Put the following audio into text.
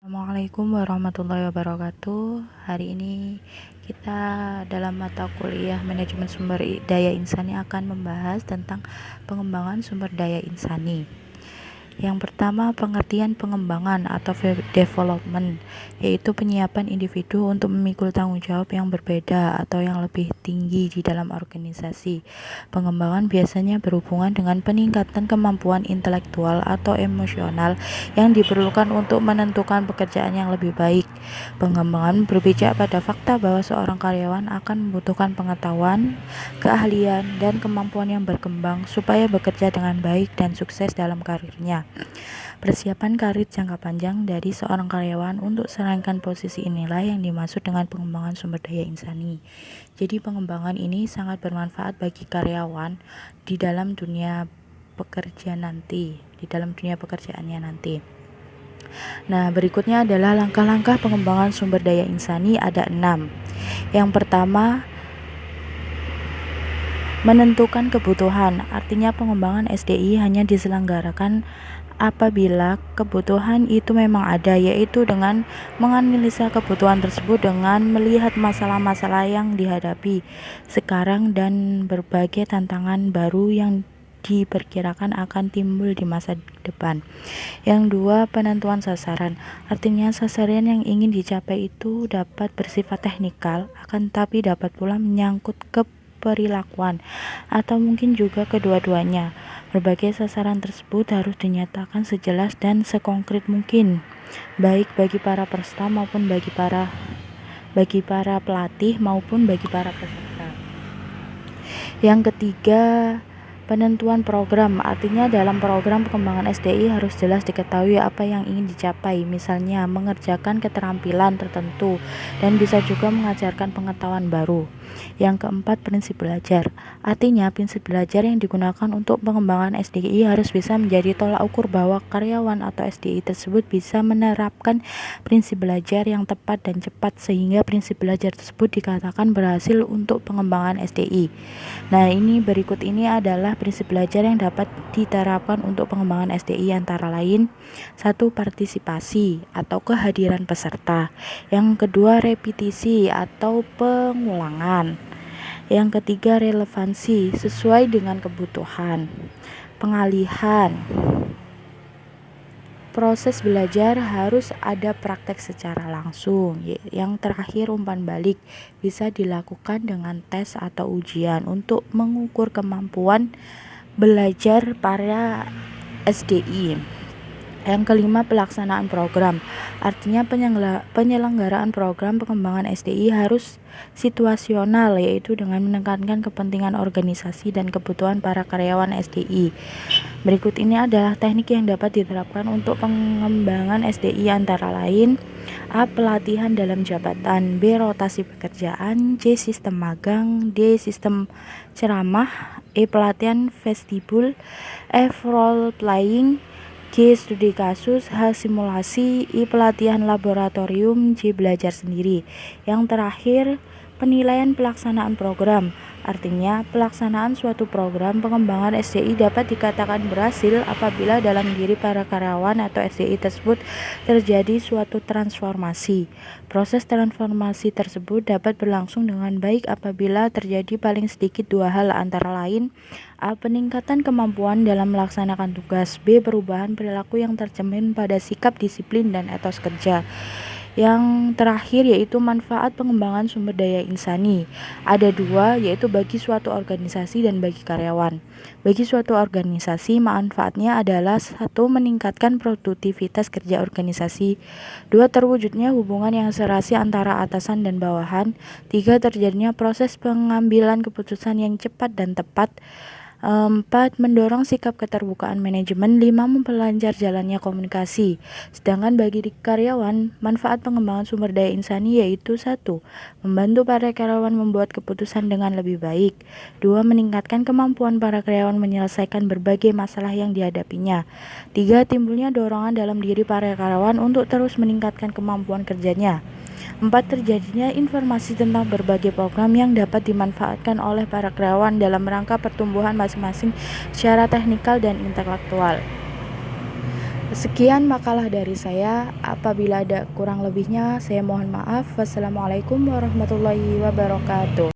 Assalamualaikum warahmatullahi wabarakatuh. Hari ini kita dalam mata kuliah manajemen sumber daya insani akan membahas tentang pengembangan sumber daya insani. Yang pertama, pengertian pengembangan atau development, yaitu penyiapan individu untuk memikul tanggung jawab yang berbeda atau yang lebih tinggi di dalam organisasi. Pengembangan biasanya berhubungan dengan peningkatan kemampuan intelektual atau emosional yang diperlukan untuk menentukan pekerjaan yang lebih baik. Pengembangan berpijak pada fakta bahwa seorang karyawan akan membutuhkan pengetahuan, keahlian, dan kemampuan yang berkembang supaya bekerja dengan baik dan sukses dalam karirnya. Persiapan karir jangka panjang dari seorang karyawan untuk serangkaian posisi inilah yang dimaksud dengan pengembangan sumber daya insani. Jadi pengembangan ini sangat bermanfaat bagi karyawan di dalam dunia pekerjaannya nanti. Nah, berikutnya adalah langkah-langkah pengembangan sumber daya insani, ada 6. Yang pertama, menentukan kebutuhan. Artinya pengembangan SDI hanya diselenggarakan apabila kebutuhan itu memang ada, yaitu dengan menganalisa kebutuhan tersebut dengan melihat masalah-masalah yang dihadapi sekarang dan berbagai tantangan baru yang diperkirakan akan timbul di masa depan. Yang dua, penentuan sasaran. Artinya sasaran yang ingin dicapai itu dapat bersifat teknikal, akan tapi dapat pula menyangkut ke perilakuan atau mungkin juga kedua-duanya. Berbagai sasaran tersebut harus dinyatakan sejelas dan sekonkret mungkin, baik bagi para peserta maupun bagi para pelatih maupun bagi para peserta. Yang ketiga, penentuan program. Artinya dalam program pengembangan SDI harus jelas diketahui apa yang ingin dicapai, misalnya mengerjakan keterampilan tertentu dan bisa juga mengajarkan pengetahuan baru. Yang keempat, prinsip belajar. Artinya prinsip belajar yang digunakan untuk pengembangan SDI harus bisa menjadi tolak ukur bahwa karyawan atau SDI tersebut bisa menerapkan prinsip belajar yang tepat dan cepat sehingga prinsip belajar tersebut dikatakan berhasil untuk pengembangan SDI. Nah, berikut ini adalah prinsip belajar yang dapat diterapkan untuk pengembangan SDI, antara lain 1. Partisipasi atau kehadiran peserta. Yang kedua, repetisi atau pengulangan. Yang ketiga, relevansi sesuai dengan kebutuhan. Pengalihan. Proses belajar harus ada praktek secara langsung. Yang terakhir, umpan balik bisa dilakukan dengan tes atau ujian untuk mengukur kemampuan belajar para SDI. Yang kelima, pelaksanaan program. Artinya penyelenggaraan program pengembangan SDI harus situasional, yaitu dengan menekankan kepentingan organisasi dan kebutuhan para karyawan SDI. Berikut ini adalah teknik yang dapat diterapkan untuk pengembangan SDI, antara lain A. Pelatihan dalam jabatan, B. Rotasi pekerjaan, C. Sistem magang, D. Sistem ceramah, E. Pelatihan vestibul, F. Role playing, G. Studi kasus, H. Simulasi, I. Pelatihan laboratorium, J. Belajar sendiri. Yang terakhir, penilaian pelaksanaan program. Artinya, pelaksanaan suatu program pengembangan SDI dapat dikatakan berhasil apabila dalam diri para karyawan atau SDI tersebut terjadi suatu transformasi. Proses transformasi tersebut dapat berlangsung dengan baik apabila terjadi paling sedikit dua hal, antara lain A. Peningkatan kemampuan dalam melaksanakan tugas, B. Perubahan perilaku yang tercermin pada sikap disiplin dan etos kerja. Yang terakhir yaitu manfaat pengembangan sumber daya insani. Ada dua, yaitu bagi suatu organisasi dan bagi karyawan. Bagi suatu organisasi, manfaatnya adalah 1. Meningkatkan produktivitas kerja organisasi, 2. Terwujudnya hubungan yang serasi antara atasan dan bawahan, 3. Terjadinya proses pengambilan keputusan yang cepat dan tepat, 4. Mendorong sikap keterbukaan manajemen, 5. Memperlancar jalannya komunikasi. Sedangkan bagi karyawan, manfaat pengembangan sumber daya insani yaitu 1. Membantu para karyawan membuat keputusan dengan lebih baik, 2. Meningkatkan kemampuan para karyawan menyelesaikan berbagai masalah yang dihadapinya, 3. Timbulnya dorongan dalam diri para karyawan untuk terus meningkatkan kemampuan kerjanya, 4. Terjadinya informasi tentang berbagai program yang dapat dimanfaatkan oleh para karyawan dalam rangka pertumbuhan masing-masing secara teknikal dan intelektual. Sekian makalah dari saya. Apabila ada kurang lebihnya, saya mohon maaf. Wassalamualaikum warahmatullahi wabarakatuh.